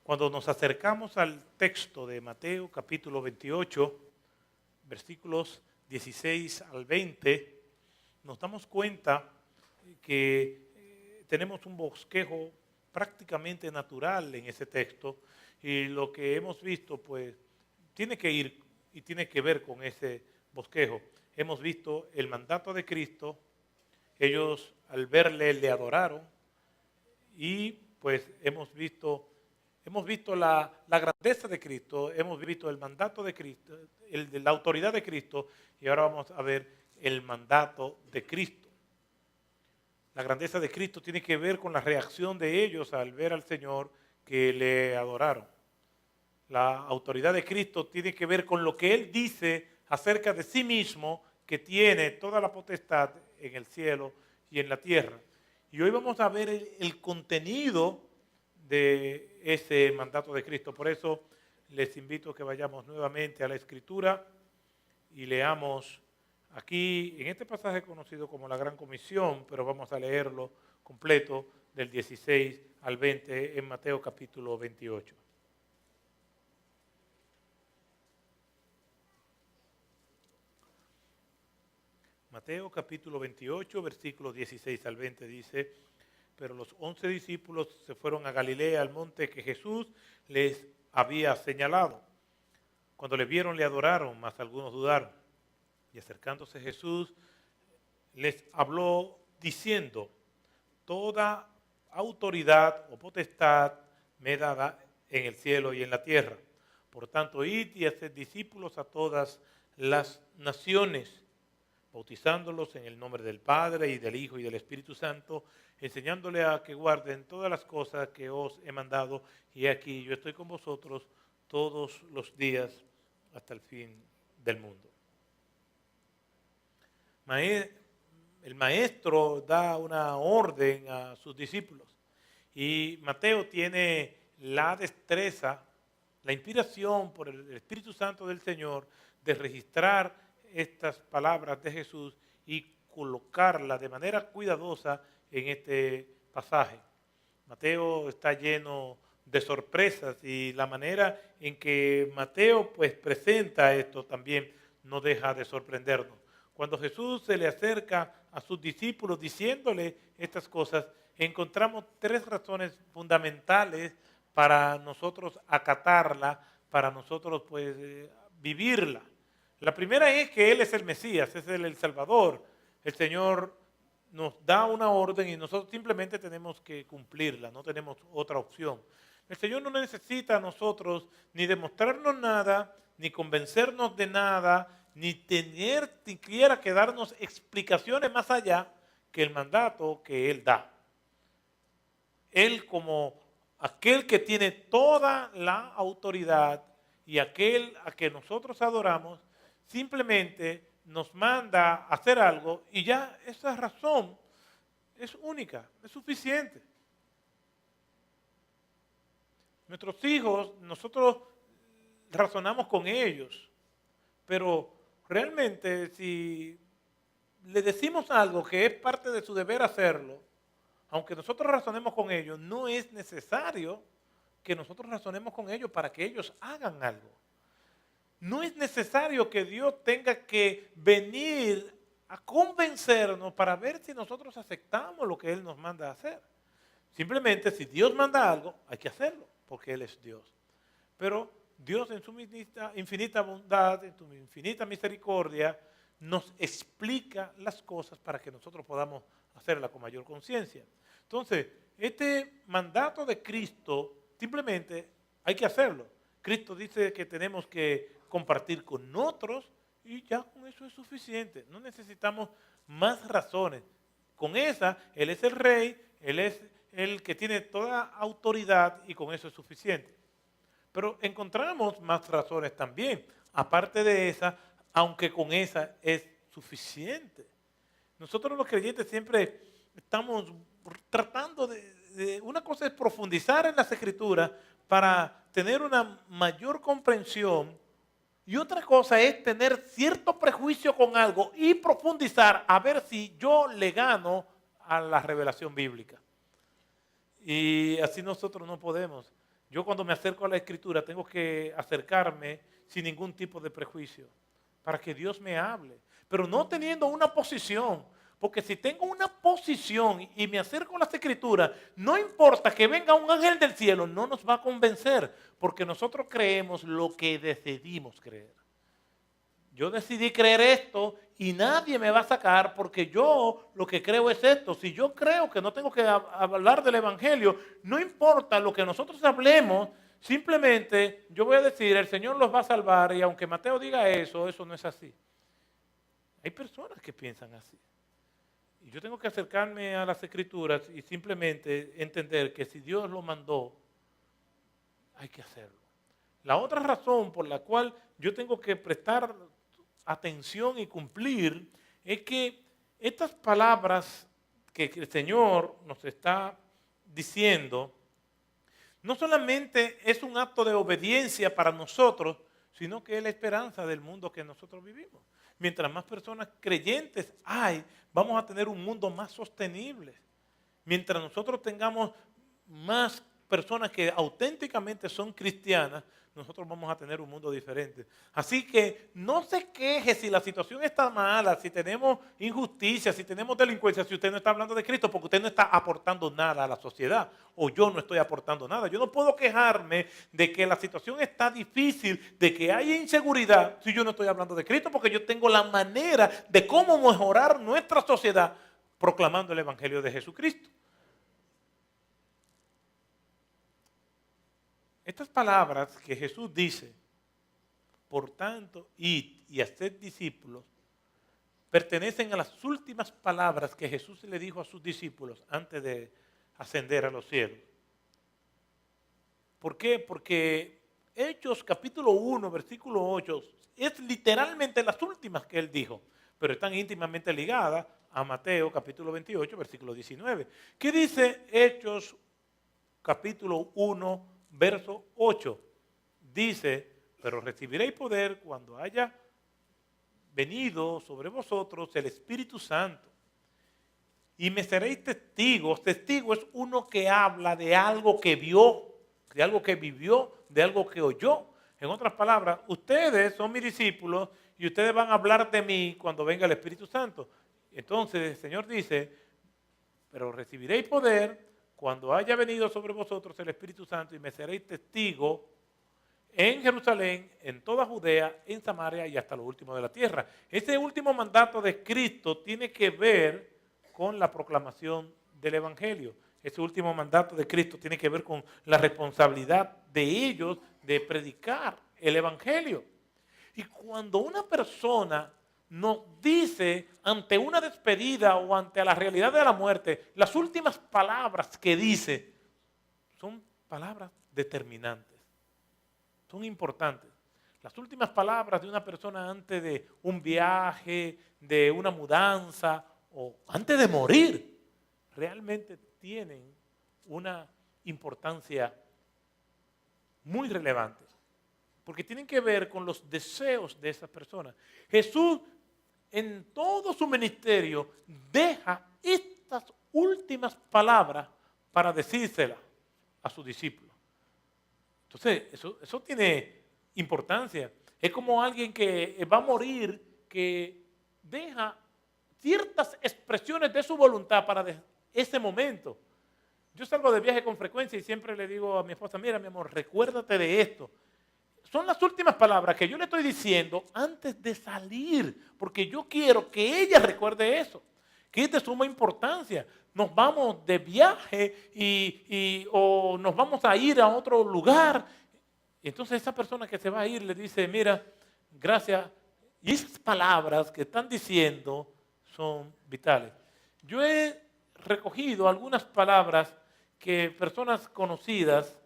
Cuando nos acercamos al texto de Mateo capítulo 28, versículos 16 al 20, nos damos cuenta que tenemos un bosquejo prácticamente natural en ese texto y lo que hemos visto pues tiene que ir y tiene que ver con ese bosquejo. Hemos visto el mandato de Cristo, ellos al verle le adoraron y pues hemos visto la grandeza de Cristo, hemos visto el mandato de Cristo, la autoridad de Cristo y ahora vamos a ver el mandato de Cristo. La grandeza de Cristo tiene que ver con la reacción de ellos al ver al Señor que le adoraron. La autoridad de Cristo tiene que ver con lo que Él dice acerca de sí mismo, que tiene toda la potestad en el cielo y en la tierra. Y hoy vamos a ver el contenido de ese mandato de Cristo. Por eso les invito a que vayamos nuevamente a la Escritura y leamos aquí, en este pasaje conocido como la Gran Comisión, pero vamos a leerlo completo del 16 al 20 en Mateo capítulo 28. Mateo capítulo 28, versículos 16 al 20 dice: pero los 11 discípulos se fueron a Galilea, al monte que Jesús les había señalado. Cuando le vieron, le adoraron, mas algunos dudaron. Y acercándose Jesús, les habló diciendo: toda autoridad o potestad me es dada en el cielo y en la tierra. Por tanto, id y haced discípulos a todas las naciones, bautizándolos en el nombre del Padre y del Hijo y del Espíritu Santo, enseñándole a que guarden todas las cosas que os he mandado, y aquí yo estoy con vosotros todos los días hasta el fin del mundo. El maestro da una orden a sus discípulos y Mateo tiene la destreza, la inspiración por el Espíritu Santo del Señor de registrar estas palabras de Jesús y colocarlas de manera cuidadosa en este pasaje. Mateo está lleno de sorpresas y la manera en que Mateo pues presenta esto también no deja de sorprendernos. Cuando Jesús se le acerca a sus discípulos diciéndole estas cosas, encontramos tres razones fundamentales para nosotros acatarla, para nosotros pues vivirla. La primera es que Él es el Mesías, es el Salvador. El Señor nos da una orden y nosotros simplemente tenemos que cumplirla, no tenemos otra opción. El Señor no necesita a nosotros ni demostrarnos nada, ni convencernos de nada, ni tener siquiera que darnos explicaciones más allá que el mandato que Él da. Él, como aquel que tiene toda la autoridad y aquel a que nosotros adoramos, simplemente nos manda a hacer algo y ya esa razón es única, es suficiente. Nuestros hijos, nosotros razonamos con ellos, pero realmente si le decimos algo que es parte de su deber hacerlo, aunque nosotros razonemos con ellos, no es necesario que nosotros razonemos con ellos para que ellos hagan algo. No es necesario que Dios tenga que venir a convencernos para ver si nosotros aceptamos lo que Él nos manda a hacer. Simplemente si Dios manda algo, hay que hacerlo, porque Él es Dios. Pero Dios en su infinita bondad, en su infinita misericordia, nos explica las cosas para que nosotros podamos hacerla con mayor conciencia. Entonces, este mandato de Cristo, simplemente hay que hacerlo. Cristo dice que tenemos que compartir con otros y ya con eso es suficiente. No necesitamos más razones. Con esa, Él es el Rey, Él es el que tiene toda autoridad y con eso es suficiente. Pero encontramos más razones también, aparte de esa, aunque con esa es suficiente. Nosotros los creyentes siempre estamos tratando de una cosa es profundizar en las Escrituras para tener una mayor comprensión y otra cosa es tener cierto prejuicio con algo y profundizar a ver si yo le gano a la revelación bíblica. Y así nosotros no podemos. Yo cuando me acerco a la Escritura tengo que acercarme sin ningún tipo de prejuicio para que Dios me hable, pero no teniendo una posición, porque si tengo una posición y me acerco a las Escrituras, no importa que venga un ángel del cielo, no nos va a convencer, porque nosotros creemos lo que decidimos creer. Yo decidí creer esto y nadie me va a sacar porque yo lo que creo es esto. Si yo creo que no tengo que hablar del Evangelio, no importa lo que nosotros hablemos, simplemente yo voy a decir, el Señor los va a salvar y aunque Mateo diga eso, eso no es así. Hay personas que piensan así. Y yo tengo que acercarme a las Escrituras y simplemente entender que si Dios lo mandó, hay que hacerlo. La otra razón por la cual yo tengo que prestar atención y cumplir es que estas palabras que el Señor nos está diciendo no solamente es un acto de obediencia para nosotros, sino que es la esperanza del mundo que nosotros vivimos. Mientras más personas creyentes hay, vamos a tener un mundo más sostenible. Mientras nosotros tengamos más personas que auténticamente son cristianas, nosotros vamos a tener un mundo diferente. Así que no se queje si la situación está mala, si tenemos injusticia, si tenemos delincuencia, si usted no está hablando de Cristo, porque usted no está aportando nada a la sociedad, o yo no estoy aportando nada. Yo no puedo quejarme de que la situación está difícil, de que hay inseguridad, si yo no estoy hablando de Cristo, porque yo tengo la manera de cómo mejorar nuestra sociedad proclamando el Evangelio de Jesucristo. Estas palabras que Jesús dice, por tanto, id y haced discípulos, pertenecen a las últimas palabras que Jesús le dijo a sus discípulos antes de ascender a los cielos. ¿Por qué? Porque Hechos capítulo 1, versículo 8, es literalmente las últimas que él dijo, pero están íntimamente ligadas a Mateo capítulo 28, versículo 19. ¿Qué dice Hechos capítulo 1, verso 8? Dice, pero recibiréis poder cuando haya venido sobre vosotros el Espíritu Santo. Y me seréis testigos. Testigo es uno que habla de algo que vio, de algo que vivió, de algo que oyó. En otras palabras, ustedes son mis discípulos y ustedes van a hablar de mí cuando venga el Espíritu Santo. Entonces el Señor dice, pero recibiréis poder cuando haya venido sobre vosotros el Espíritu Santo y me seréis testigo en Jerusalén, en toda Judea, en Samaria y hasta lo último de la tierra. Ese último mandato de Cristo tiene que ver con la proclamación del Evangelio. Ese último mandato de Cristo tiene que ver con la responsabilidad de ellos de predicar el Evangelio. Y cuando una persona nos dice ante una despedida o ante la realidad de la muerte, las últimas palabras que dice son palabras determinantes, son importantes. Las últimas palabras de una persona antes de un viaje, de una mudanza o antes de morir, realmente tienen una importancia muy relevante, porque tienen que ver con los deseos de esas personas. Jesús en todo su ministerio deja estas últimas palabras para decírselas a sus discípulos. Entonces, eso tiene importancia. Es como alguien que va a morir, que deja ciertas expresiones de su voluntad para ese momento. Yo salgo de viaje con frecuencia y siempre le digo a mi esposa, mira mi amor, recuérdate de esto. Son las últimas palabras que yo le estoy diciendo antes de salir, porque yo quiero que ella recuerde eso, que es de suma importancia. Nos vamos de viaje o nos vamos a ir a otro lugar. Entonces esa persona que se va a ir le dice, mira, gracias. Y esas palabras que están diciendo son vitales. Yo he recogido algunas palabras que personas conocidas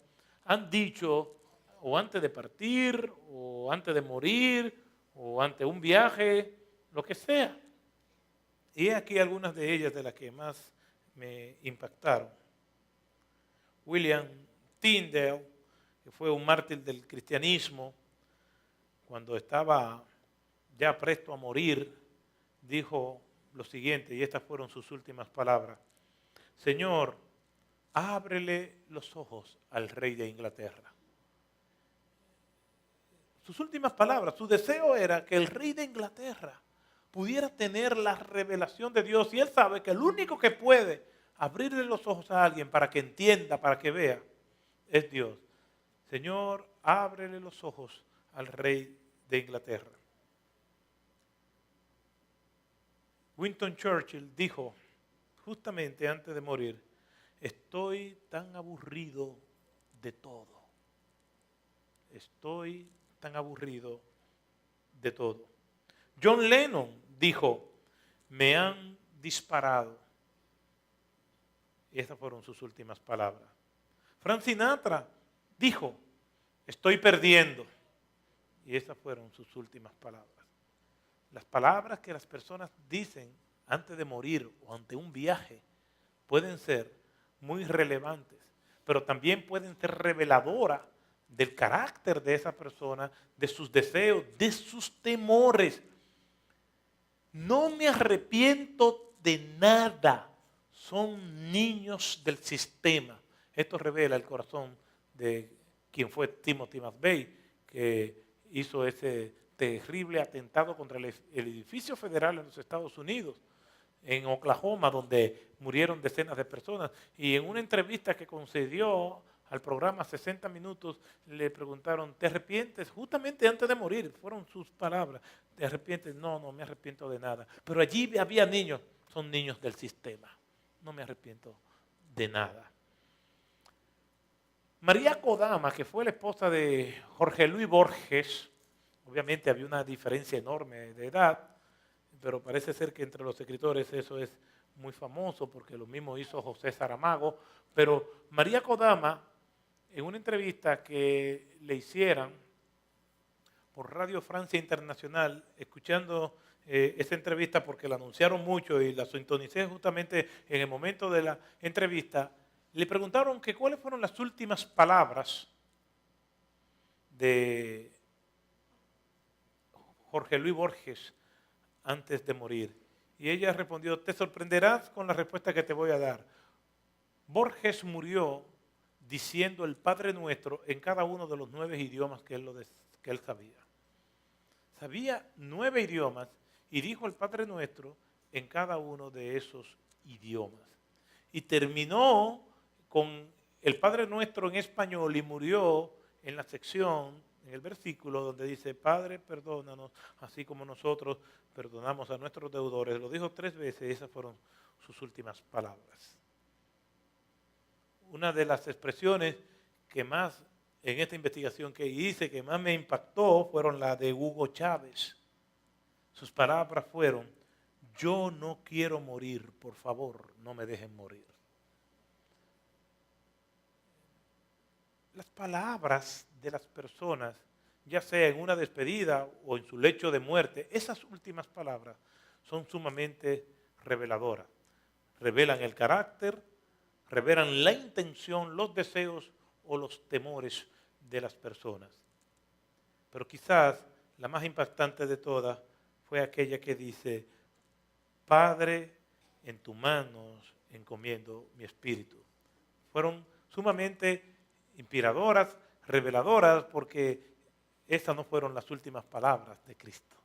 han dicho o antes de partir, o antes de morir, o ante un viaje, lo que sea. Y aquí algunas de ellas de las que más me impactaron. William Tyndale, que fue un mártir del cristianismo, cuando estaba ya presto a morir, dijo lo siguiente, y estas fueron sus últimas palabras. Señor, ábrele los ojos al rey de Inglaterra. Sus últimas palabras, su deseo era que el rey de Inglaterra pudiera tener la revelación de Dios. Y él sabe que el único que puede abrirle los ojos a alguien para que entienda, para que vea, es Dios. Señor, ábrele los ojos al rey de Inglaterra. Winston Churchill dijo, justamente antes de morir, estoy tan aburrido de todo. Estoy tan aburrido de todo. John Lennon dijo, me han disparado. Y esas fueron sus últimas palabras. Frank Sinatra dijo, estoy perdiendo. Y esas fueron sus últimas palabras. Las palabras que las personas dicen antes de morir o ante un viaje pueden ser muy relevantes, pero también pueden ser reveladoras del carácter de esa persona, de sus deseos, de sus temores. No me arrepiento de nada. Son niños del sistema. Esto revela el corazón de quien fue Timothy McVeigh, que hizo ese terrible atentado contra el edificio federal en los Estados Unidos, en Oklahoma, donde murieron decenas de personas. Y en una entrevista que concedió al programa 60 Minutos, le preguntaron, ¿te arrepientes? Justamente antes de morir, fueron sus palabras. ¿Te arrepientes? No, no me arrepiento de nada. Pero allí había niños, son niños del sistema. No me arrepiento de nada. María Kodama, que fue la esposa de Jorge Luis Borges, obviamente había una diferencia enorme de edad, pero parece ser que entre los escritores eso es muy famoso, porque lo mismo hizo José Saramago. Pero María Kodama, en una entrevista que le hicieran por Radio Francia Internacional, escuchando esa entrevista porque la anunciaron mucho y la sintonicé justamente en el momento de la entrevista, le preguntaron que cuáles fueron las últimas palabras de Jorge Luis Borges antes de morir. Y ella respondió, te sorprenderás con la respuesta que te voy a dar. Borges murió diciendo el Padre Nuestro en cada uno de los 9 idiomas que él sabía. Sabía 9 idiomas y dijo el Padre Nuestro en cada uno de esos idiomas. Y terminó con el Padre Nuestro en español y murió en la sección, en el versículo donde dice, Padre, perdónanos, así como nosotros perdonamos a nuestros deudores. Lo dijo 3 veces y esas fueron sus últimas palabras. Una de las expresiones que más en esta investigación que hice, que más me impactó, fueron las de Hugo Chávez. Sus palabras fueron, yo no quiero morir, por favor, no me dejen morir. Las palabras de las personas, ya sea en una despedida o en su lecho de muerte, esas últimas palabras son sumamente reveladoras. Revelan el carácter, revelan la intención, los deseos o los temores de las personas. Pero quizás la más impactante de todas fue aquella que dice, Padre, en tus manos encomiendo mi espíritu. Fueron sumamente inspiradoras, reveladoras, porque esas no fueron las últimas palabras de Cristo.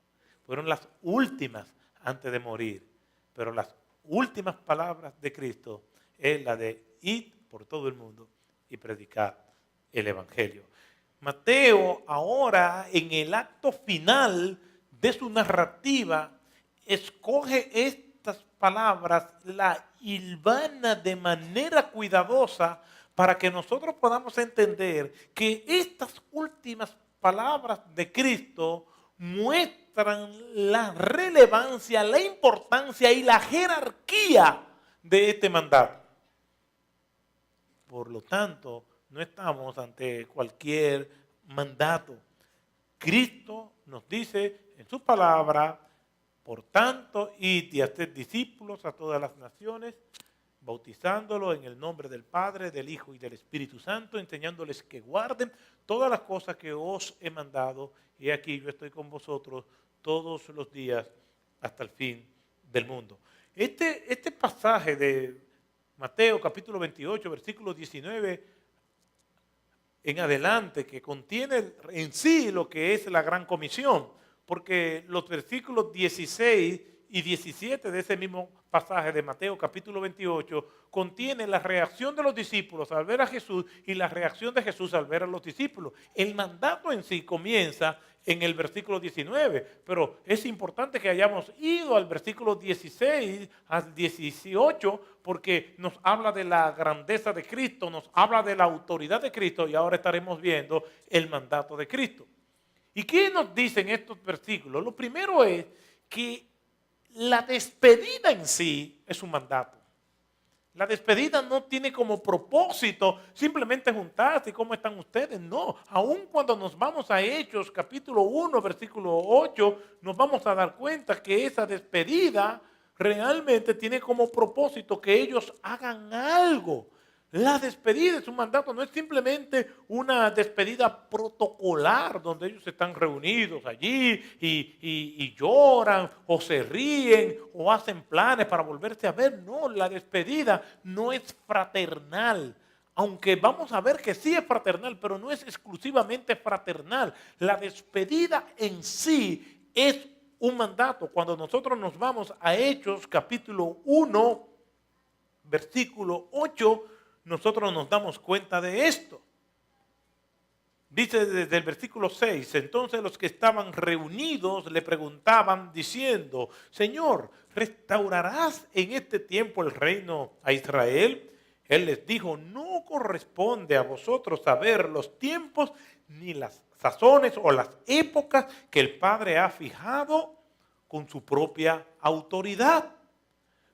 Fueron las últimas antes de morir. Pero las últimas palabras de Cristo es la de ir por todo el mundo y predicar el Evangelio. Mateo ahora, en el acto final de su narrativa, escoge estas palabras, la hilvana de manera cuidadosa para que nosotros podamos entender que estas últimas palabras de Cristo muestran la relevancia, la importancia y la jerarquía de este mandato. Por lo tanto, no estamos ante cualquier mandato. Cristo nos dice en su palabra, por tanto, id y haced discípulos a todas las naciones, bautizándolos en el nombre del Padre, del Hijo y del Espíritu Santo, enseñándoles que guarden todas las cosas que os he mandado. Y aquí yo estoy con vosotros todos los días hasta el fin del mundo. Este pasaje de Mateo capítulo 28, versículo 19 en adelante, que contiene en sí lo que es la gran comisión, porque los versículos 16 y 17 de ese mismo pasaje de Mateo capítulo 28 contiene la reacción de los discípulos al ver a Jesús y la reacción de Jesús al ver a los discípulos. El mandato en sí comienza en el versículo 19, pero es importante que hayamos ido al versículo 16 al 18 porque nos habla de la grandeza de Cristo, nos habla de la autoridad de Cristo y ahora estaremos viendo el mandato de Cristo. ¿Y qué nos dicen estos versículos? Lo primero es que la despedida en sí es un mandato. La despedida no tiene como propósito simplemente juntarse y cómo están ustedes. No, aun cuando nos vamos a Hechos capítulo 1, versículo 8, nos vamos a dar cuenta que esa despedida realmente tiene como propósito que ellos hagan algo. La despedida es un mandato, no es simplemente una despedida protocolar donde ellos están reunidos allí y lloran o se ríen o hacen planes para volverse a ver. No, la despedida no es fraternal. Aunque vamos a ver que sí es fraternal, pero no es exclusivamente fraternal. La despedida en sí es un mandato. Cuando nosotros nos vamos a Hechos capítulo 1, versículo 8, nosotros nos damos cuenta de esto. Dice desde el versículo 6, entonces los que estaban reunidos le preguntaban diciendo, Señor, ¿restaurarás en este tiempo el reino a Israel? Él les dijo, no corresponde a vosotros saber los tiempos ni las sazones o las épocas que el Padre ha fijado con su propia autoridad.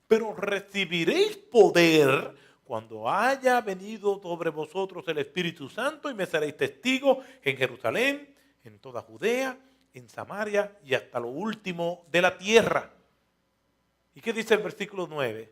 Pero recibiréis poder cuando haya venido sobre vosotros el Espíritu Santo y me seréis testigos en Jerusalén, en toda Judea, en Samaria y hasta lo último de la tierra. ¿Y qué dice el versículo 9?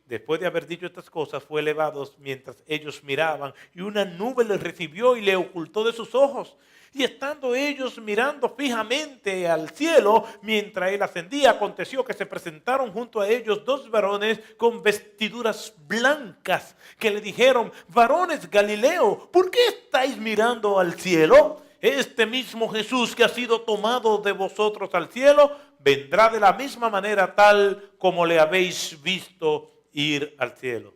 Después de haber dicho estas cosas, fue elevado mientras ellos miraban y una nube le recibió y le ocultó de sus ojos. Y estando ellos mirando fijamente al cielo, mientras él ascendía, aconteció que se presentaron junto a ellos dos varones con vestiduras blancas, que le dijeron, varones Galileo, ¿por qué estáis mirando al cielo? Este mismo Jesús que ha sido tomado de vosotros al cielo, vendrá de la misma manera tal como le habéis visto ir al cielo.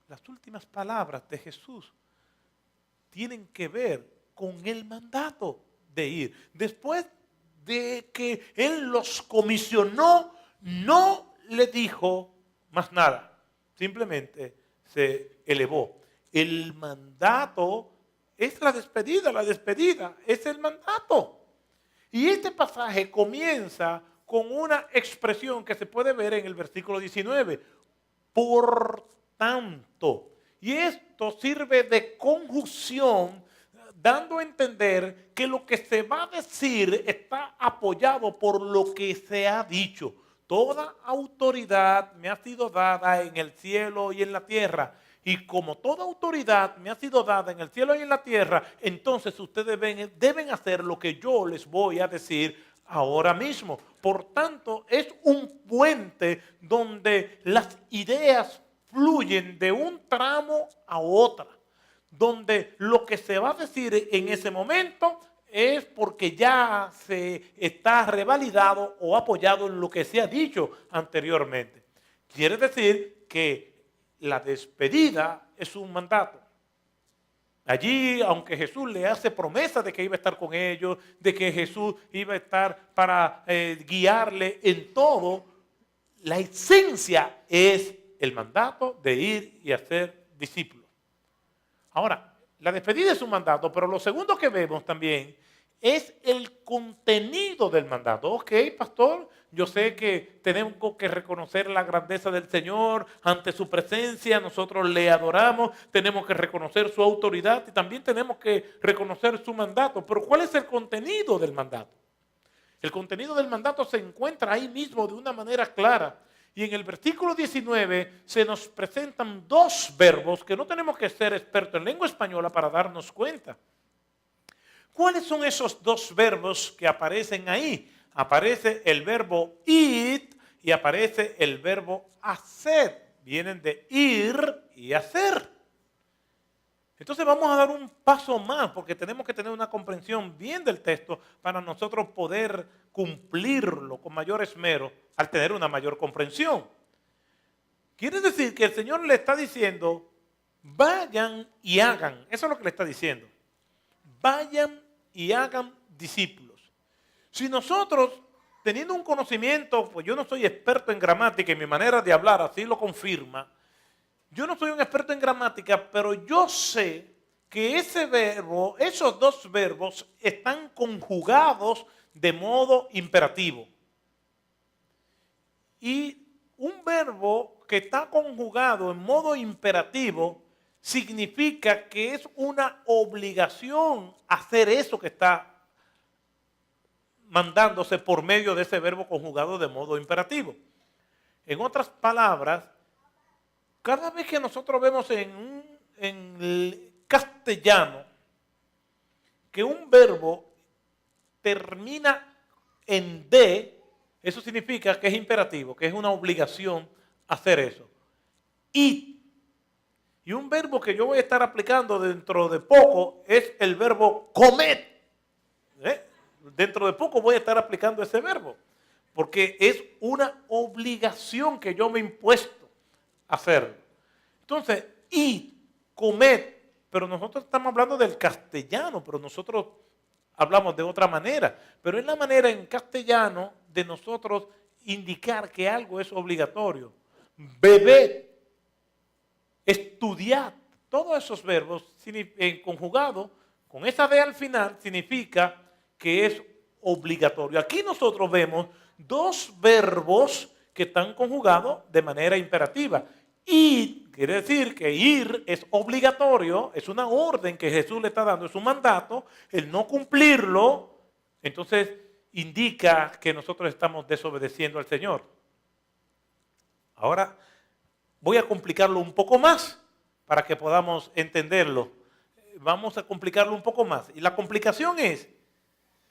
Las últimas palabras de Jesús tienen que ver con el mandato de ir. Después de que Él los comisionó, no le dijo más nada. Simplemente se elevó. El mandato es la despedida es el mandato. Y este pasaje comienza con una expresión que se puede ver en el versículo 19. Por tanto. Y esto sirve de conjunción, dando a entender que lo que se va a decir está apoyado por lo que se ha dicho. Toda autoridad me ha sido dada en el cielo y en la tierra. Y como toda autoridad me ha sido dada en el cielo y en la tierra, entonces ustedes deben hacer lo que yo les voy a decir ahora mismo. Por tanto, es un puente donde las ideas fluyen de un tramo a otra, donde lo que se va a decir en ese momento es porque ya se está revalidado o apoyado en lo que se ha dicho anteriormente. Quiere decir que la despedida es un mandato. Allí, aunque Jesús le hace promesa de que iba a estar con ellos, de que Jesús iba a estar para guiarle en todo, la esencia es el mandato de ir y hacer discípulos. Ahora, la despedida es un mandato, pero lo segundo que vemos también es el contenido del mandato. Ok, pastor, yo sé que tenemos que reconocer la grandeza del Señor ante su presencia, nosotros le adoramos, tenemos que reconocer su autoridad y también tenemos que reconocer su mandato. Pero ¿cuál es el contenido del mandato? El contenido del mandato se encuentra ahí mismo de una manera clara. Y en el versículo 19 se nos presentan dos verbos que no tenemos que ser expertos en lengua española para darnos cuenta. ¿Cuáles son esos dos verbos que aparecen ahí? Aparece el verbo ir y aparece el verbo hacer. vienen de ir y hacer. Entonces vamos a dar un paso más porque tenemos que tener una comprensión bien del texto para nosotros poder cumplirlo con mayor esmero al tener una mayor comprensión. Quiere decir que el Señor le está diciendo, vayan y hagan. Eso es lo que le está diciendo. Vayan y hagan discípulos. Si nosotros, teniendo un conocimiento, pues yo no soy experto en gramática y mi manera de hablar así lo confirma. Yo no soy un experto en gramática, pero yo sé que ese verbo, esos dos verbos están conjugados de modo imperativo. Y un verbo que está conjugado en modo imperativo significa que es una obligación hacer eso que está mandándose por medio de ese verbo conjugado de modo imperativo. En otras palabras, cada vez que nosotros vemos en el castellano que un verbo termina en de, eso significa que es imperativo, que es una obligación hacer eso. Y un verbo que yo voy a estar aplicando dentro de poco es el verbo comed. Dentro de poco voy a estar aplicando ese verbo, porque es una obligación que yo me he impuesto a hacerlo. Entonces, y comed, pero nosotros estamos hablando del castellano, pero nosotros hablamos de otra manera. Pero es la manera en castellano de nosotros indicar que algo es obligatorio. Bebed, estudiar, todos esos verbos conjugados con esa de al final significa que es obligatorio. Aquí nosotros vemos dos verbos que están conjugados de manera imperativa. Ir quiere decir que ir es obligatorio, es una orden que Jesús le está dando, es un mandato. El no cumplirlo, entonces indica que nosotros estamos desobedeciendo al Señor. Ahora voy a complicarlo un poco más para que podamos entenderlo. Vamos a complicarlo un poco más. Y la complicación es,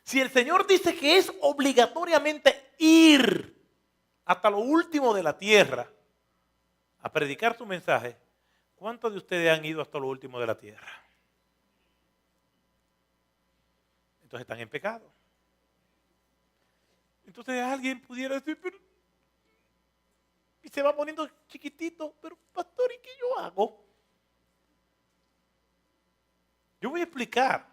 si el Señor dice que es obligatoriamente ir hasta lo último de la tierra a predicar su mensaje, ¿cuántos de ustedes han ido hasta lo último de la tierra? Entonces están en pecado. Entonces alguien pudiera decir, pero, y se va poniendo chiquitito, pero pastor, ¿y qué yo hago? Yo voy a explicar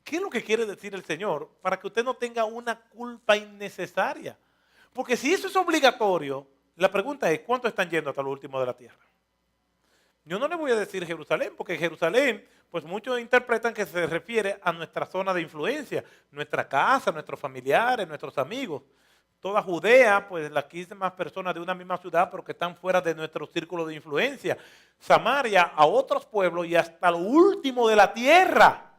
qué es lo que quiere decir el Señor para que usted no tenga una culpa innecesaria. Porque si eso es obligatorio, la pregunta es, ¿cuántos están yendo hasta lo último de la tierra? Yo no le voy a decir Jerusalén, porque Jerusalén, pues muchos interpretan que se refiere a nuestra zona de influencia, nuestra casa, nuestros familiares, nuestros amigos. Toda Judea, pues las 15 más personas de una misma ciudad, pero que están fuera de nuestro círculo de influencia. Samaria a otros pueblos y hasta lo último de la tierra.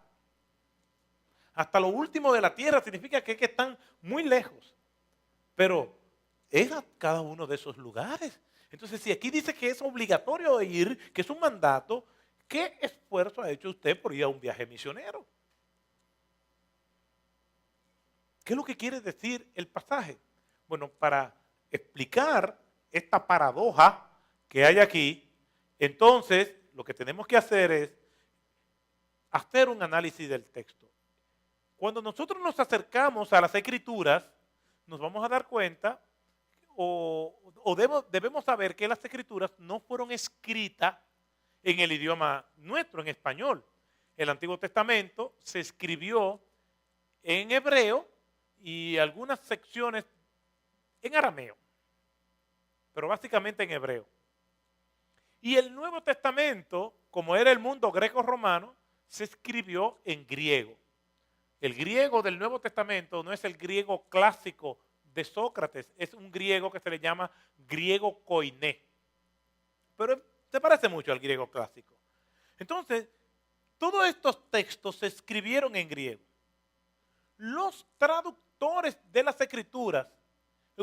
Hasta lo último de la tierra significa que están muy lejos. Pero es a cada uno de esos lugares. Entonces, si aquí dice que es obligatorio ir, que es un mandato, ¿qué esfuerzo ha hecho usted por ir a un viaje misionero? ¿Qué es lo que quiere decir el pasaje? Bueno, para explicar esta paradoja que hay aquí, entonces lo que tenemos que hacer es hacer un análisis del texto. Cuando nosotros nos acercamos a las Escrituras, nos vamos a dar cuenta debemos saber que las Escrituras no fueron escritas en el idioma nuestro, en español. El Antiguo Testamento se escribió en hebreo y algunas secciones en arameo, pero básicamente en hebreo. Y el Nuevo Testamento, como era el mundo greco-romano, se escribió en griego. El griego del Nuevo Testamento no es el griego clásico de Sócrates, es un griego que se le llama griego koiné. Pero se parece mucho al griego clásico. Entonces, todos estos textos se escribieron en griego. Los traductores de las Escrituras,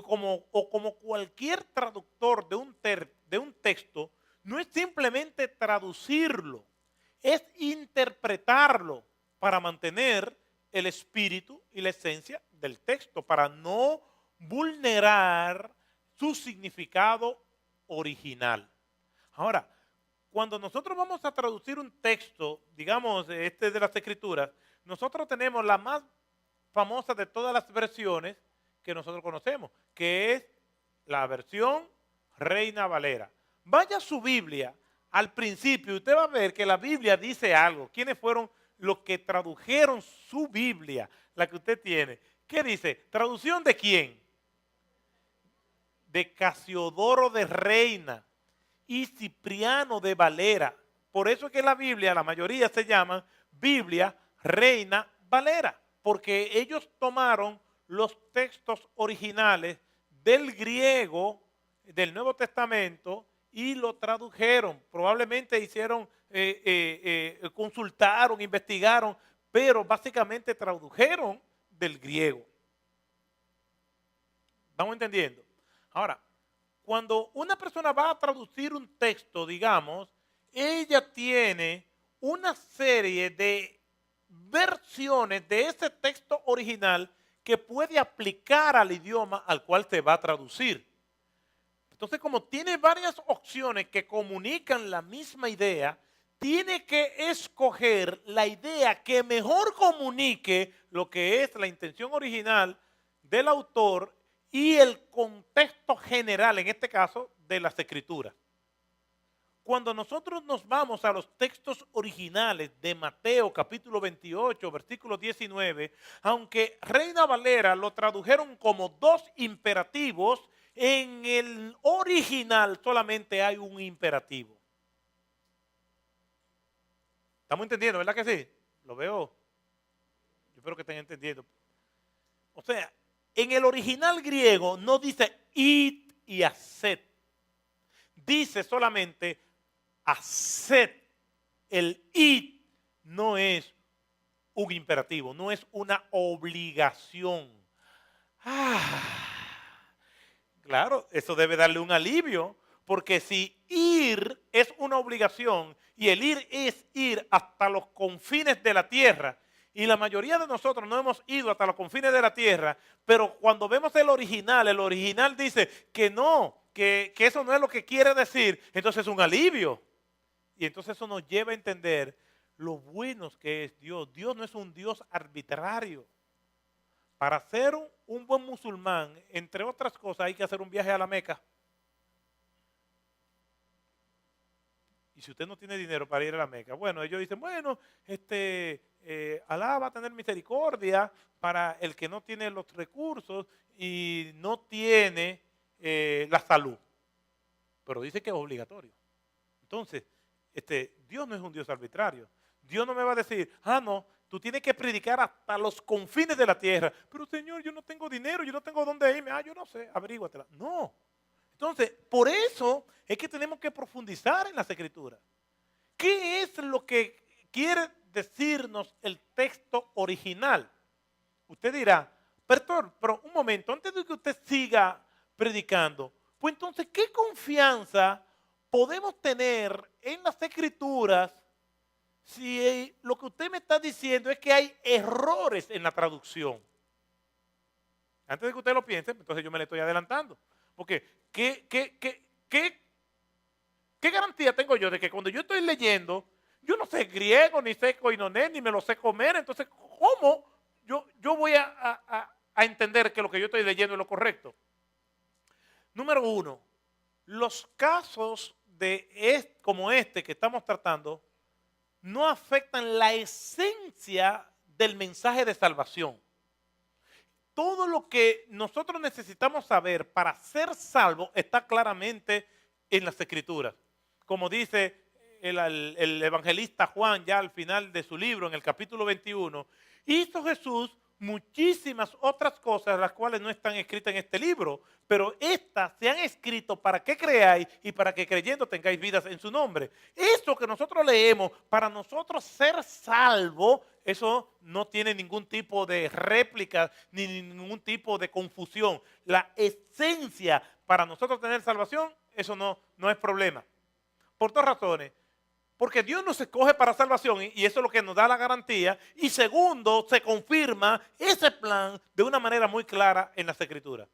como cualquier traductor de un texto, no es simplemente traducirlo, es interpretarlo para mantener el espíritu y la esencia del texto, para no vulnerar su significado original. Ahora, cuando nosotros vamos a traducir un texto, digamos, de las Escrituras, nosotros tenemos la más famosa de todas las versiones que nosotros conocemos, que es la versión Reina Valera. Vaya a su Biblia al principio y usted va a ver que la Biblia dice algo. ¿Quiénes fueron los que tradujeron su Biblia, la que usted tiene? ¿Qué dice? ¿Traducción de quién? De Casiodoro de Reina y Cipriano de Valera. Por eso es que la Biblia, la mayoría se llama Biblia Reina Valera, porque ellos tomaron los textos originales del griego, del Nuevo Testamento, y lo tradujeron. Probablemente hicieron, consultaron, investigaron, pero básicamente tradujeron del griego. ¿Estamos entendiendo? Ahora, cuando una persona va a traducir un texto, digamos, ella tiene una serie de versiones de ese texto original que puede aplicar al idioma al cual se va a traducir. Entonces, como tiene varias opciones que comunican la misma idea, tiene que escoger la idea que mejor comunique lo que es la intención original del autor y el contexto general, en este caso, de las Escrituras. Cuando nosotros nos vamos a los textos originales de Mateo capítulo 28, versículo 19, aunque Reina Valera lo tradujeron como dos imperativos, en el original solamente hay un imperativo. ¿Estamos entendiendo, verdad que sí? Lo veo. Yo espero que estén entendiendo. O sea, en el original griego no dice id y haced. Dice solamente haced. El id no es un imperativo, no es una obligación. Claro, eso debe darle un alivio, porque si ir es una obligación y el ir es ir hasta los confines de la tierra, y la mayoría de nosotros no hemos ido hasta los confines de la tierra, pero cuando vemos el original dice que no, que eso no es lo que quiere decir, entonces es un alivio. Y entonces eso nos lleva a entender lo bueno que es Dios. Dios no es un Dios arbitrario. Para ser un buen musulmán, entre otras cosas, hay que hacer un viaje a la Meca. Y si usted no tiene dinero para ir a la Meca, bueno, ellos dicen, bueno, Alá va a tener misericordia para el que no tiene los recursos y no tiene la salud. Pero dice que es obligatorio. Entonces, Dios no es un Dios arbitrario. Dios no me va a decir, no, tú tienes que predicar hasta los confines de la tierra. Pero Señor, yo no tengo dinero, yo no tengo dónde irme. Yo no sé, averíguatela. No. Entonces, por eso es que tenemos que profundizar en las Escrituras. ¿Qué es lo que quiere decirnos el texto original? Usted dirá, pastor, pero un momento, antes de que usted siga predicando, pues entonces, ¿qué confianza podemos tener en las Escrituras si lo que usted me está diciendo es que hay errores en la traducción? Antes de que usted lo piense, entonces yo me le estoy adelantando. Porque, ¿qué garantía tengo yo de que cuando yo estoy leyendo, yo no sé griego, ni sé koinoné, ni me lo sé comer? Entonces, ¿cómo yo voy a entender que lo que yo estoy leyendo es lo correcto? Número uno, los casos como este que estamos tratando no afectan la esencia del mensaje de salvación. Todo lo que nosotros necesitamos saber para ser salvos está claramente en las Escrituras. Como dice el evangelista Juan ya al final de su libro, en el capítulo 21, hizo Jesús muchísimas otras cosas, las cuales no están escritas en este libro, pero estas se han escrito para que creáis y para que creyendo tengáis vidas en su nombre. Eso que nosotros leemos para nosotros ser salvos, eso no tiene ningún tipo de réplica ni ningún tipo de confusión. La esencia para nosotros tener salvación, eso no es problema. Por dos razones. Porque Dios nos escoge para salvación y eso es lo que nos da la garantía. Y segundo, se confirma ese plan de una manera muy clara en las Escrituras.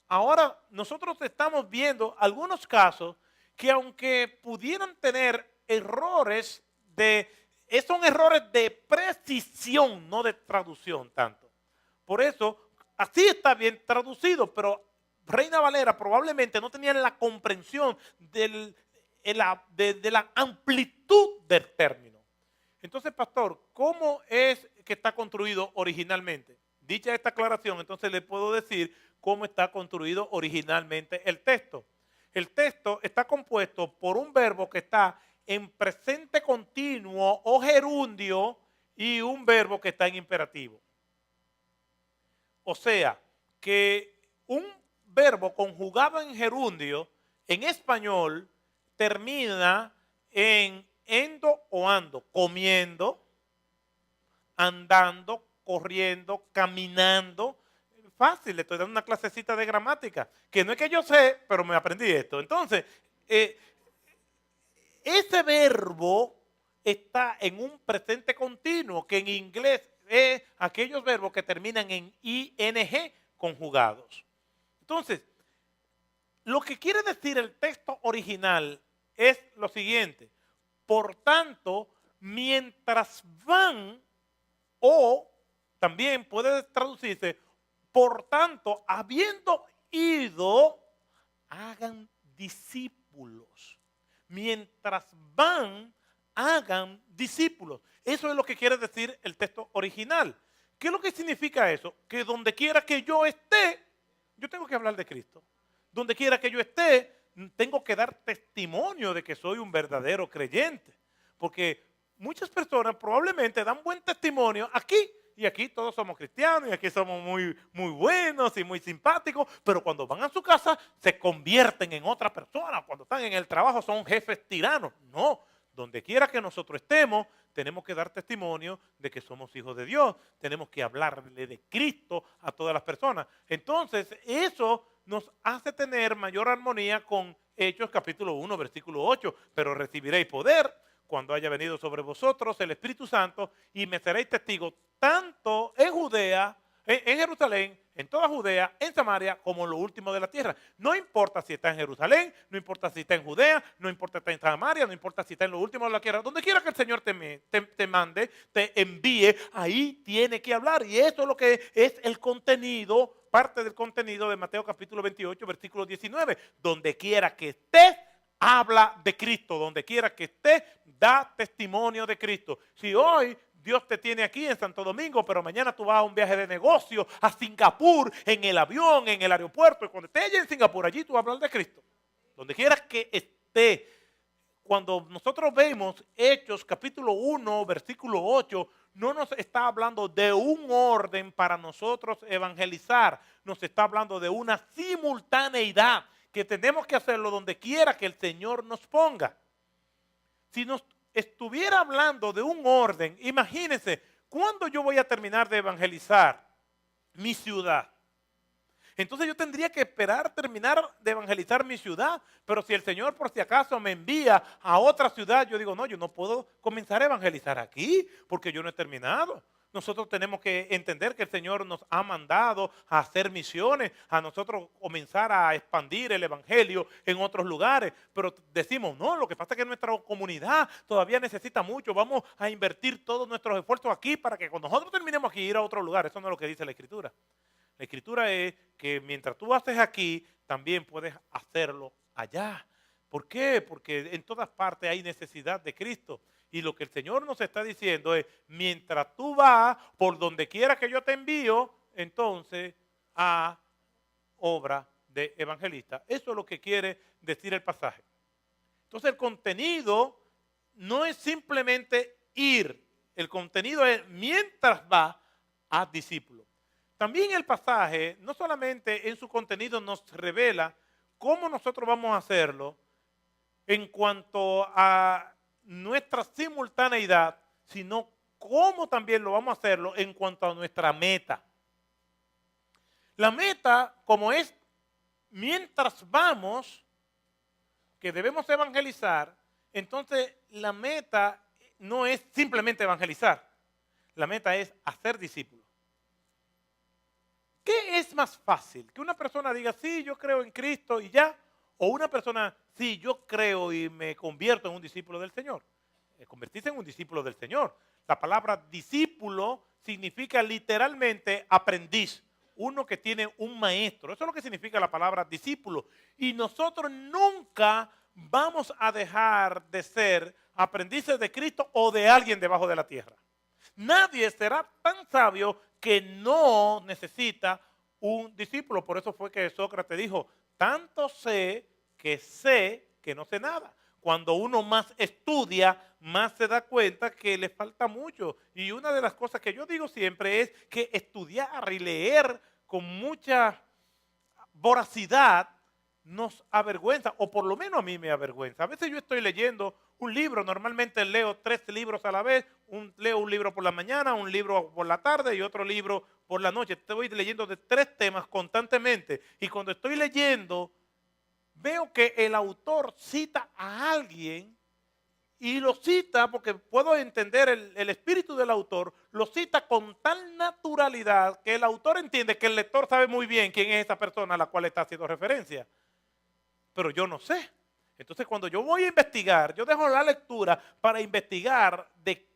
ahora nosotros estamos viendo algunos casos que aunque pudieran tener errores son errores de precisión, no de traducción tanto. Por eso, así está bien traducido, pero Reina Valera probablemente no tenía la comprensión de la amplitud del término. Entonces, pastor, ¿cómo es que está construido originalmente? Dicha esta aclaración, entonces le puedo decir cómo está construido originalmente el texto. El texto está compuesto por un verbo que está en presente continuo o gerundio y un verbo que está en imperativo. O sea, que un verbo conjugado en gerundio en español termina en endo o ando, comiendo, andando, corriendo, caminando. Fácil, le estoy dando una clasecita de gramática, que no es que yo sé, pero me aprendí esto. Entonces, ese verbo está en un presente continuo, que en inglés es aquellos verbos que terminan en ing conjugados. Entonces, lo que quiere decir el texto original es lo siguiente. Por tanto, mientras van, o también puede traducirse, por tanto, habiendo ido, hagan discípulos. Mientras van, hagan discípulos. Eso es lo que quiere decir el texto original. ¿Qué es lo que significa eso? Que donde quiera que yo esté, yo tengo que hablar de Cristo. Donde quiera que yo esté, tengo que dar testimonio de que soy un verdadero creyente. Porque muchas personas probablemente dan buen testimonio aquí, y aquí todos somos cristianos, y aquí somos muy, muy buenos y muy simpáticos, pero cuando van a su casa se convierten en otra persona. Cuando están en el trabajo son jefes tiranos. No, donde quiera que nosotros estemos, tenemos que dar testimonio de que somos hijos de Dios. Tenemos que hablarle de Cristo a todas las personas. Entonces, eso nos hace tener mayor armonía con Hechos capítulo 1, versículo 8. Pero recibiréis poder cuando haya venido sobre vosotros el Espíritu Santo y me seréis testigos tanto en Judea, en Jerusalén, en toda Judea, en Samaria, como en lo último de la tierra. No importa si está en Jerusalén, no importa si está en Judea, no importa si está en Samaria, no importa si está en lo último de la tierra. Donde quiera que el Señor te mande, te envíe, ahí tiene que hablar. Y eso es lo que es el contenido, parte del contenido de Mateo capítulo 28, versículo 19. Donde quiera que esté, habla de Cristo. Donde quiera que esté, da testimonio de Cristo. Si hoy Dios te tiene aquí en Santo Domingo, pero mañana tú vas a un viaje de negocio a Singapur, en el avión, en el aeropuerto, y cuando estés en Singapur, allí tú vas a hablar de Cristo. Donde quiera que esté. Cuando nosotros vemos Hechos capítulo 1, versículo 8, no nos está hablando de un orden para nosotros evangelizar, nos está hablando de una simultaneidad que tenemos que hacerlo donde quiera que el Señor nos ponga. Si nos estuviera hablando de un orden, imagínense, ¿cuándo yo voy a terminar de evangelizar mi ciudad? Entonces yo tendría que esperar terminar de evangelizar mi ciudad, pero si el Señor por si acaso me envía a otra ciudad, yo digo, no, yo no puedo comenzar a evangelizar aquí porque yo no he terminado. Nosotros tenemos que entender que el Señor nos ha mandado a hacer misiones, a nosotros comenzar a expandir el evangelio en otros lugares, pero decimos, no, lo que pasa es que nuestra comunidad todavía necesita mucho, vamos a invertir todos nuestros esfuerzos aquí para que cuando nosotros terminemos aquí ir a otro lugar. Eso no es lo que dice la Escritura. La Escritura es que mientras tú haces aquí, también puedes hacerlo allá. ¿Por qué? Porque en todas partes hay necesidad de Cristo. Y lo que el Señor nos está diciendo es, mientras tú vas por donde quiera que yo te envío, entonces a obra de evangelista. Eso es lo que quiere decir el pasaje. Entonces el contenido no es simplemente ir. El contenido es mientras va a discípulos. También el pasaje, no solamente en su contenido nos revela cómo nosotros vamos a hacerlo en cuanto a nuestra simultaneidad, sino cómo también lo vamos a hacerlo en cuanto a nuestra meta. La meta, como es mientras vamos, que debemos evangelizar, entonces la meta no es simplemente evangelizar, la meta es hacer discípulos. ¿Qué es más fácil? Que una persona diga, sí, yo creo en Cristo y ya, o una persona, sí, yo creo y me convierto en un discípulo del Señor. Convertirse en un discípulo del Señor. La palabra discípulo significa literalmente aprendiz, uno que tiene un maestro. Eso es lo que significa la palabra discípulo. Y nosotros nunca vamos a dejar de ser aprendices de Cristo o de alguien debajo de la tierra. Nadie será tan sabio que no necesita un discípulo. Por eso fue que Sócrates dijo, tanto sé que no sé nada. Cuando uno más estudia, más se da cuenta que le falta mucho. Y una de las cosas que yo digo siempre es que estudiar y leer con mucha voracidad nos avergüenza, o por lo menos a mí me avergüenza. A veces yo estoy leyendo un libro, normalmente leo 3 libros a la vez, leo un libro por la mañana, un libro por la tarde y otro libro por la noche. Estoy leyendo de 3 temas constantemente y cuando estoy leyendo veo que el autor cita a alguien y lo cita, porque puedo entender el espíritu del autor, lo cita con tal naturalidad que el autor entiende que el lector sabe muy bien quién es esa persona a la cual está haciendo referencia. Pero yo no sé. Entonces cuando yo voy a investigar, yo dejo la lectura para investigar de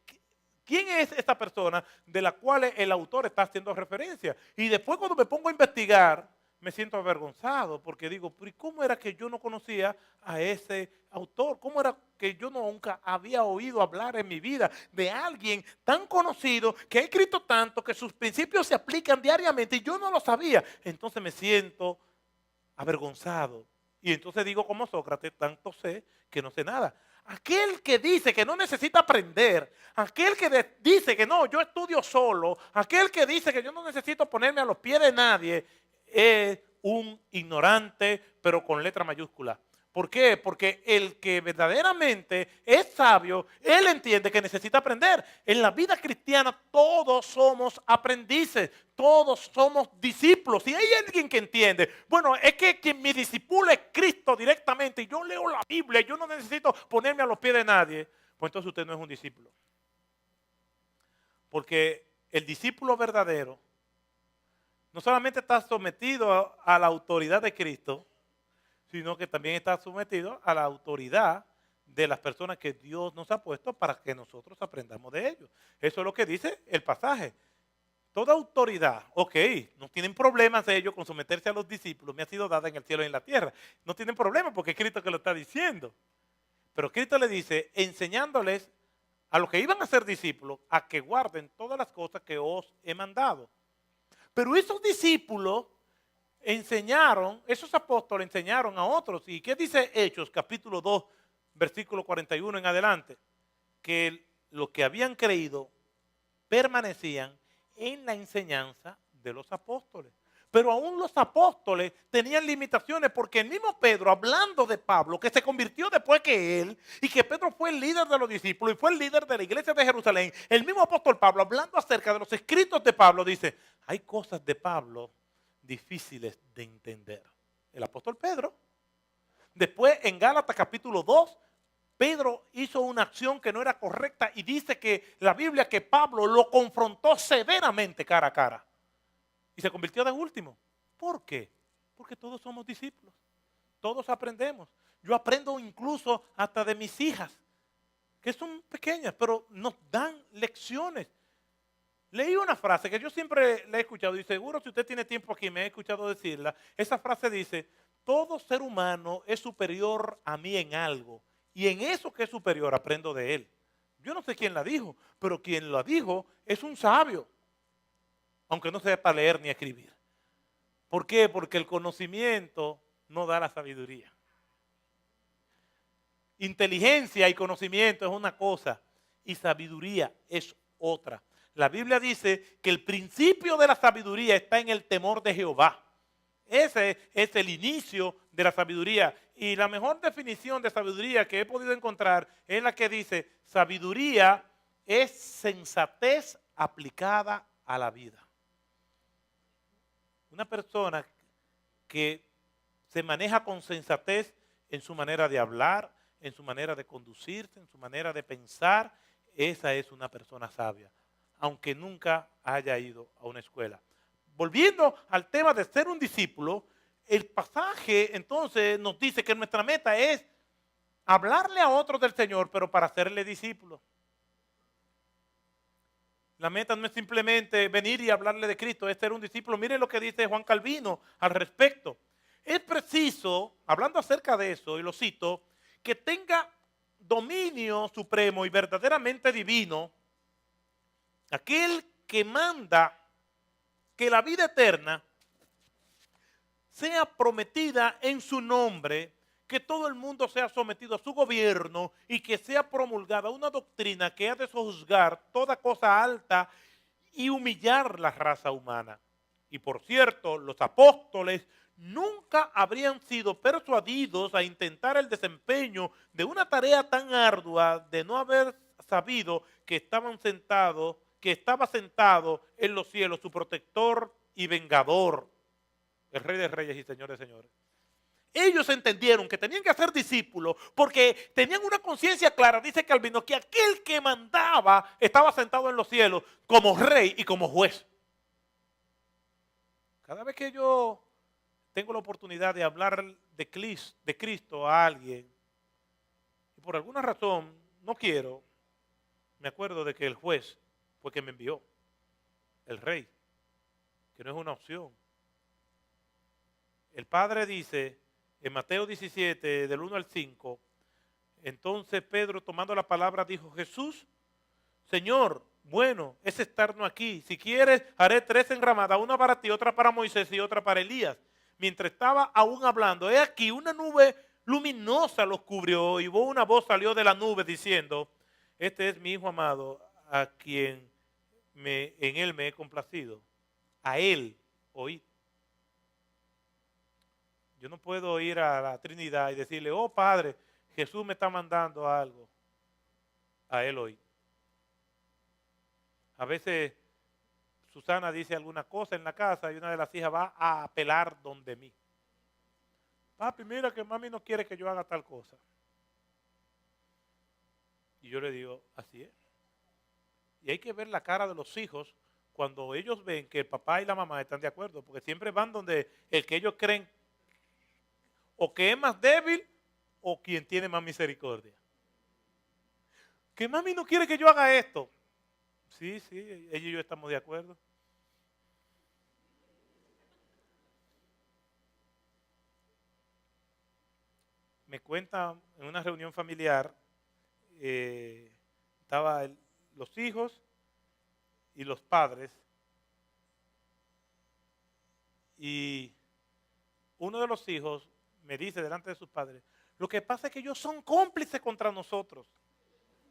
quién es esta persona de la cual el autor está haciendo referencia. Y después cuando me pongo a investigar, me siento avergonzado porque digo, ¿pero cómo era que yo no conocía a ese autor? ¿Cómo era que yo nunca había oído hablar en mi vida de alguien tan conocido que ha escrito tanto que sus principios se aplican diariamente y yo no lo sabía? Entonces me siento avergonzado. Y entonces digo como Sócrates, tanto sé que no sé nada. Aquel que dice que no necesita aprender, aquel que dice que no, yo estudio solo, aquel que dice que yo no necesito ponerme a los pies de nadie, es un ignorante, pero con letra mayúscula. ¿Por qué? Porque el que verdaderamente es sabio, él entiende que necesita aprender. En la vida cristiana todos somos aprendices, todos somos discípulos. Si hay alguien que entiende, bueno, es que quien me discipula es Cristo directamente y yo leo la Biblia, yo no necesito ponerme a los pies de nadie, pues entonces usted no es un discípulo. Porque el discípulo verdadero no solamente está sometido a la autoridad de Cristo, sino que también está sometido a la autoridad de las personas que Dios nos ha puesto para que nosotros aprendamos de ellos. Eso es lo que dice el pasaje. Toda autoridad, ok, no tienen problemas ellos con someterse a los discípulos, me ha sido dada en el cielo y en la tierra. No tienen problemas porque es Cristo que lo está diciendo. Pero Cristo le dice, enseñándoles a los que iban a ser discípulos, a que guarden todas las cosas que os he mandado. Pero esos discípulos enseñaron, esos apóstoles enseñaron a otros. ¿Y qué dice Hechos, capítulo 2, versículo 41 en adelante? Que los que habían creído permanecían en la enseñanza de los apóstoles. Pero aún los apóstoles tenían limitaciones porque el mismo Pedro, hablando de Pablo, que se convirtió después que él, y que Pedro fue el líder de los discípulos y fue el líder de la iglesia de Jerusalén, el mismo apóstol Pablo, hablando acerca de los escritos de Pablo, dice, hay cosas de Pablo difíciles de entender. El apóstol Pedro. Después en Gálatas capítulo 2, Pedro hizo una acción que no era correcta y dice que la Biblia que Pablo lo confrontó severamente cara a cara. Y se convirtió de último. ¿Por qué? Porque todos somos discípulos. Todos aprendemos. Yo aprendo incluso hasta de mis hijas, que son pequeñas, pero nos dan lecciones. Leí una frase que yo siempre la he escuchado y seguro si usted tiene tiempo aquí me ha escuchado decirla. Esa frase dice, todo ser humano es superior a mí en algo y en eso que es superior aprendo de él. Yo no sé quién la dijo, pero quien la dijo es un sabio, aunque no sepa leer ni escribir. ¿Por qué? Porque el conocimiento no da la sabiduría. Inteligencia y conocimiento es una cosa y sabiduría es otra. La Biblia dice que el principio de la sabiduría está en el temor de Jehová. Ese es el inicio de la sabiduría. Y la mejor definición de sabiduría que he podido encontrar es la que dice, sabiduría es sensatez aplicada a la vida. Una persona que se maneja con sensatez en su manera de hablar, en su manera de conducirse, en su manera de pensar, esa es una persona sabia, aunque nunca haya ido a una escuela. volviendo al tema de ser un discípulo, el pasaje entonces nos dice que nuestra meta es hablarle a otros del Señor, pero para hacerle discípulos. La meta no es simplemente venir y hablarle de Cristo, es ser un discípulo. Miren lo que dice Juan Calvino al respecto. Es preciso, hablando acerca de eso, y lo cito, que tenga dominio supremo y verdaderamente divino aquel que manda que la vida eterna sea prometida en su nombre, que todo el mundo sea sometido a su gobierno y que sea promulgada una doctrina que ha de sojuzgar toda cosa alta y humillar la raza humana. Y por cierto, los apóstoles nunca habrían sido persuadidos a intentar el desempeño de una tarea tan ardua de no haber sabido que estaba sentado en los cielos su protector y vengador, el Rey de Reyes y Señor de Señores. Ellos entendieron que tenían que ser discípulos porque tenían una conciencia clara, dice Calvino, que aquel que mandaba estaba sentado en los cielos como rey y como juez. Cada vez que yo tengo la oportunidad de hablar de Cristo a alguien, y por alguna razón no quiero, me acuerdo de que el juez fue quien me envió, el rey, que no es una opción. El Padre dice en Mateo 17, del 1 al 5, entonces Pedro tomando la palabra dijo, Jesús, Señor, bueno es estarnos aquí. Si quieres, haré 3 enramadas, una para ti, otra para Moisés y otra para Elías. Mientras estaba aún hablando, he aquí una nube luminosa los cubrió y una voz salió de la nube diciendo, este es mi Hijo amado, a quien en él me he complacido. A él oíd. Yo no puedo ir a la Trinidad y decirle, oh Padre, Jesús me está mandando algo. A él oíd. A veces Susana dice alguna cosa en la casa y una de las hijas va a apelar donde mí. Papi, mira que mami no quiere que yo haga tal cosa. Y yo le digo, así es. Y hay que ver la cara de los hijos cuando ellos ven que el papá y la mamá están de acuerdo, porque siempre van donde el que ellos creen o que es más débil o quien tiene más misericordia. Que mami no quiere que yo haga esto. Sí, ella y yo estamos de acuerdo. Me cuenta en una reunión familiar, estaban los hijos y los padres, y uno de los hijos me dice delante de sus padres, lo que pasa es que ellos son cómplices contra nosotros.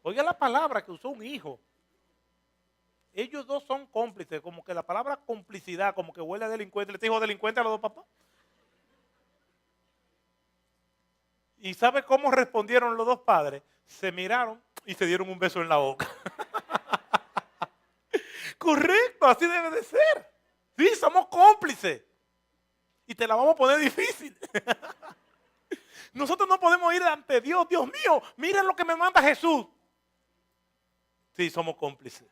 Oiga la palabra que usó un hijo. Ellos dos son cómplices, como que la palabra complicidad, como que huele a delincuente. Le dijo delincuente a los dos papás. ¿Y sabe cómo respondieron los dos padres? Se miraron y se dieron un beso en la boca. Correcto, así debe de ser. Sí, somos cómplices. Y te la vamos a poner difícil. Nosotros no podemos ir ante Dios. Dios mío, miren lo que me manda Jesús. Sí, somos cómplices.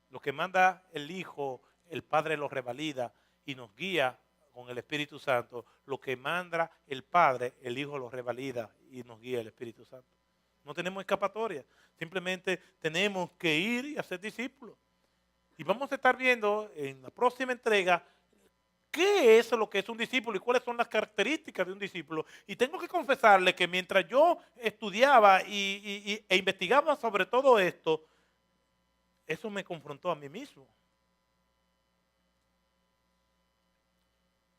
Lo que manda el Hijo, el Padre lo revalida y nos guía con el Espíritu Santo. Lo que manda el Padre, el Hijo lo revalida y nos guía el Espíritu Santo. No tenemos escapatoria. Simplemente tenemos que ir y hacer discípulos. Y vamos a estar viendo en la próxima entrega qué es lo que es un discípulo y cuáles son las características de un discípulo. Y tengo que confesarle que mientras yo estudiaba e investigaba sobre todo esto, eso me confrontó a mí mismo.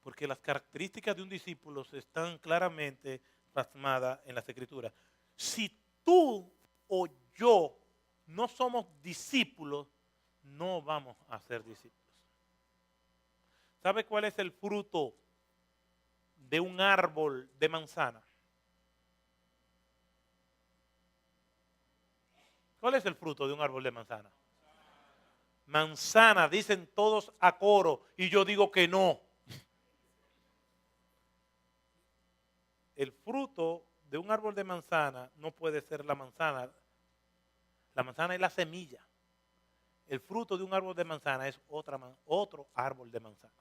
Porque las características de un discípulo están claramente plasmadas en las Escrituras. Si tú o yo no somos discípulos, no vamos a ser discípulos. ¿Sabe cuál es el fruto de un árbol de manzana? ¿Cuál es el fruto de un árbol de manzana? Manzana, dicen todos a coro, y yo digo que no. El fruto de un árbol de manzana no puede ser la manzana. La manzana es la semilla. el fruto de un árbol de manzana es otro árbol de manzana.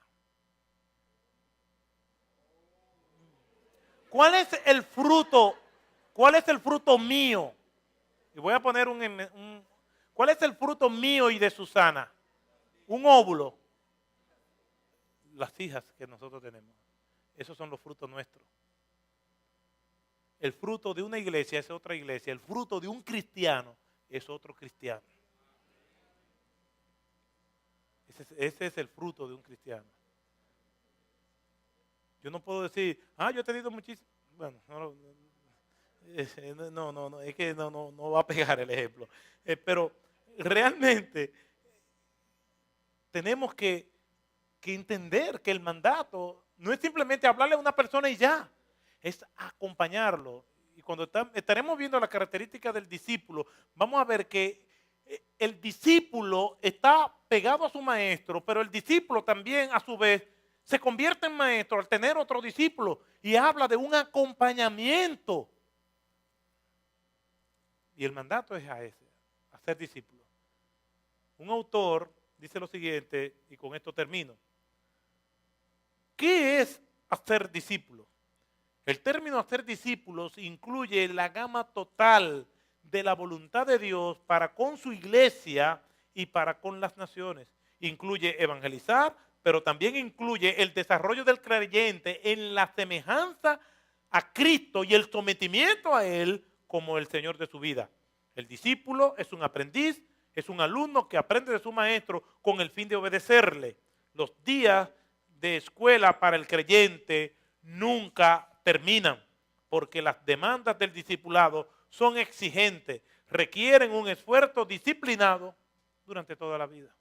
¿Cuál es el fruto? ¿Cuál es el fruto mío? Y voy a poner ¿cuál es el fruto mío y de Susana? Un óvulo. Las hijas que nosotros tenemos. Esos son los frutos nuestros. El fruto de una iglesia es otra iglesia. El fruto de un cristiano es otro cristiano. Ese es el fruto de un cristiano. Yo no puedo decir, yo he tenido muchísimo. Bueno, no, es que no va a pegar el ejemplo. Pero realmente tenemos que entender que el mandato no es simplemente hablarle a una persona y ya, es acompañarlo. Y cuando estaremos viendo las características del discípulo, vamos a ver que el discípulo está pegado a su maestro, pero el discípulo también a su vez se convierte en maestro al tener otro discípulo y habla de un acompañamiento. Y el mandato es a ser discípulo. Un autor dice lo siguiente, y con esto termino. ¿Qué es hacer discípulo? El término hacer discípulos incluye la gama total de la voluntad de Dios para con su iglesia y para con las naciones. Incluye evangelizar, pero también incluye el desarrollo del creyente en la semejanza a Cristo y el sometimiento a Él como el Señor de su vida. El discípulo es un aprendiz, es un alumno que aprende de su maestro con el fin de obedecerle. Los días de escuela para el creyente nunca terminan, porque las demandas del discipulado son exigentes, requieren un esfuerzo disciplinado durante toda la vida.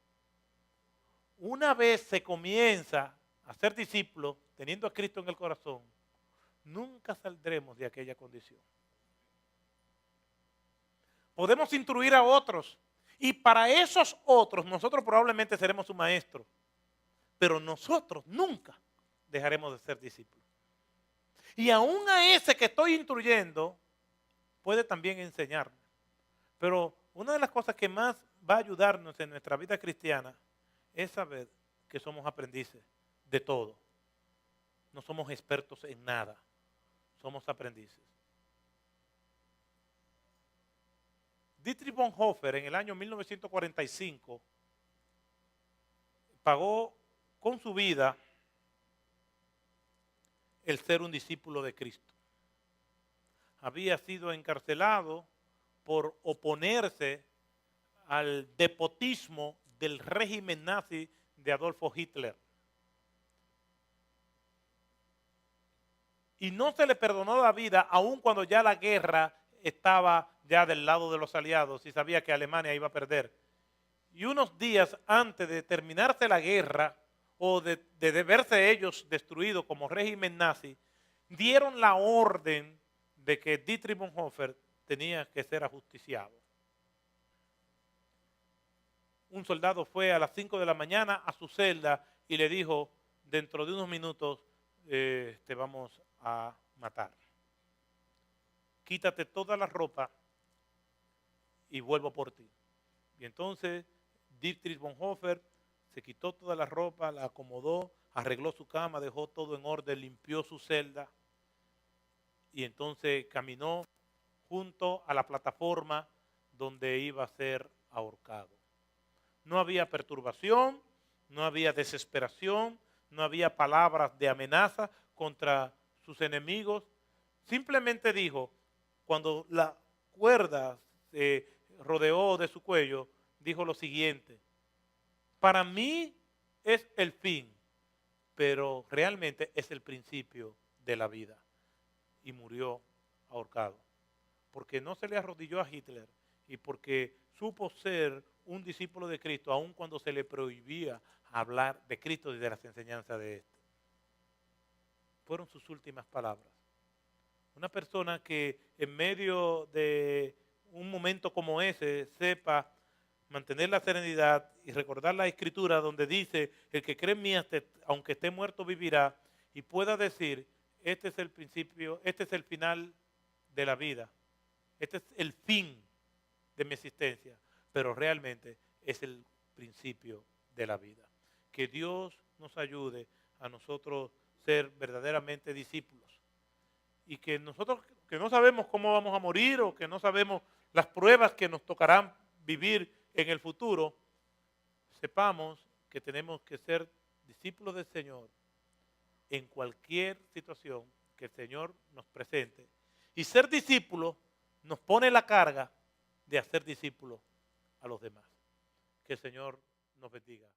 Una vez se comienza a ser discípulo, teniendo a Cristo en el corazón, nunca saldremos de aquella condición. Podemos instruir a otros y para esos otros nosotros probablemente seremos su maestro, pero nosotros nunca dejaremos de ser discípulos. Y aún a ese que estoy instruyendo puede también enseñarme. Pero una de las cosas que más va a ayudarnos en nuestra vida cristiana es saber que somos aprendices de todo. No somos expertos en nada, somos aprendices. Dietrich Bonhoeffer en el año 1945 pagó con su vida el ser un discípulo de Cristo. Había sido encarcelado por oponerse al despotismo del régimen nazi de Adolfo Hitler. Y no se le perdonó la vida aun cuando ya la guerra estaba ya del lado de los aliados y sabía que Alemania iba a perder. Y unos días antes de terminarse la guerra o de verse ellos destruidos como régimen nazi, dieron la orden de que Dietrich Bonhoeffer tenía que ser ajusticiado. Un soldado fue a las 5 de la mañana a su celda y le dijo, dentro de unos minutos te vamos a matar. Quítate toda la ropa y vuelvo por ti. Y entonces Dietrich Bonhoeffer se quitó toda la ropa, la acomodó, arregló su cama, dejó todo en orden, limpió su celda y entonces caminó junto a la plataforma donde iba a ser ahorcado. No había perturbación, no había desesperación, no había palabras de amenaza contra sus enemigos. Simplemente dijo, cuando la cuerda se rodeó de su cuello, dijo lo siguiente: para mí es el fin, pero realmente es el principio de la vida. Y murió ahorcado. Porque no se le arrodilló a Hitler y porque supo ser un discípulo de Cristo, aun cuando se le prohibía hablar de Cristo y de las enseñanzas de éste. Fueron sus últimas palabras. Una persona que en medio de un momento como ese sepa mantener la serenidad y recordar la escritura donde dice, el que cree en mí, aunque esté muerto, vivirá, y pueda decir, este es el principio, este es el final de la vida, este es el fin de mi existencia, pero realmente es el principio de la vida. Que Dios nos ayude a nosotros ser verdaderamente discípulos. Y que nosotros que no sabemos cómo vamos a morir o que no sabemos las pruebas que nos tocarán vivir en el futuro, sepamos que tenemos que ser discípulos del Señor en cualquier situación que el Señor nos presente. Y ser discípulos nos pone la carga de hacer discípulos a los demás. Que el Señor nos bendiga.